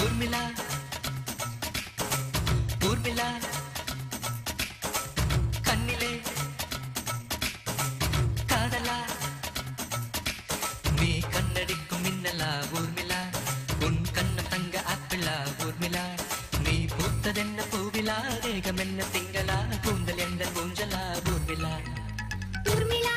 ஊர்மிளா ஊர்மிளா கண்ணிலே காதலா நீ கண்ணடிக்கும் மின்னலா ஊர்மிளா உன் கண்ணம் தங்க ஆப்பிளா ஊர்மிளா நீ பூத்ததென்ன பூவிலா தேகம் என்ன திங்களா கூந்தல் எந்த ஊஞ்சலா ஊர்மிளா ஊர்மிளா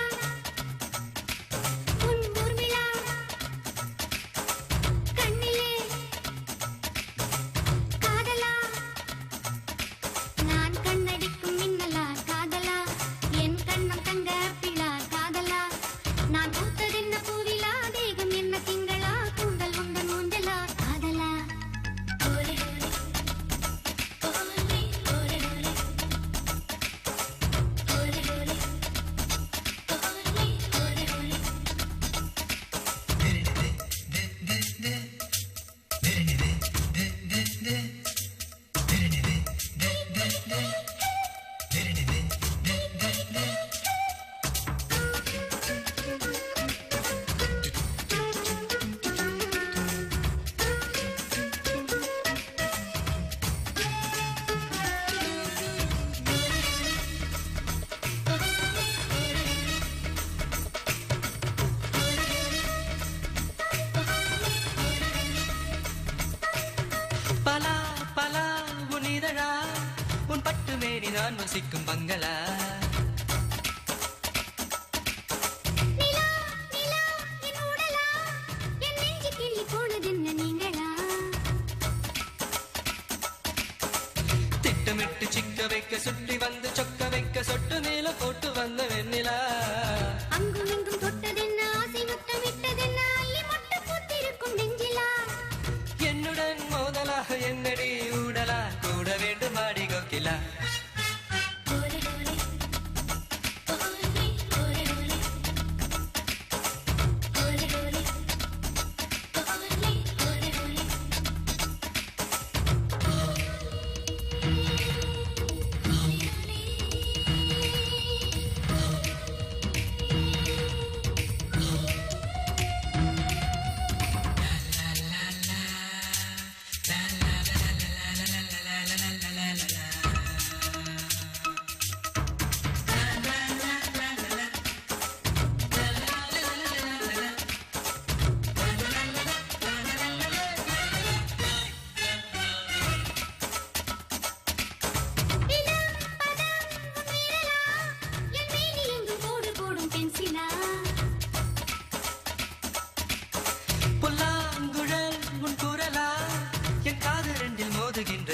உன் பட்டு மேனி நான் வசிக்கும் பங்களா திட்டமிட்டு சிக்க வைக்க சுற்றி வந்து சொக்க வைக்க சொட்டு மேல போட்டு வந்த வெண்ணிலா அங்கும் இங்கும் தொட்டதென்ன ஆசை முத்தமிட்டதென்ன அள்ளி மொட்டு பூத்திருக்கும் நெஞ்சிலா என்னுடன் மோதலாக என்னடி ஊடலா கூட வேண்டும் மாடி கோக்கிலா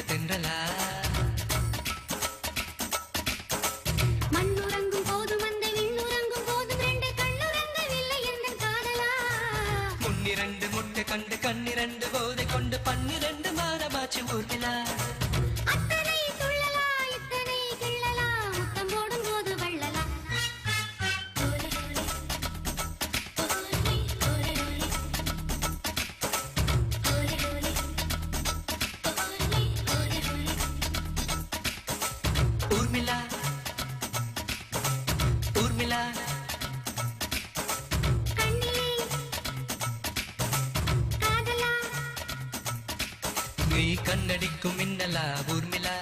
தென்றலா மண்ணுறங்கும் போதும் அந்த விண்ணுறங்கும் போதும் ரெண்டு கண்ணுறங்கவில்லை என்ற காதலா முன்னிரண்டு முட்டை கண்டு கண்ணிரண்டு போதை கொண்டு 12 மாதமாச்சு ஊர்மிளா அத்தனை துள்ளலா இத்தனை கிள்ளலா முத்தம் போடும் போது வள்ளலா ஊர்மிளா ஊர்மிளா கண்ணிலே காதலா நீ கண்ணடிக்கும் மின்னலா ஊர்மிளா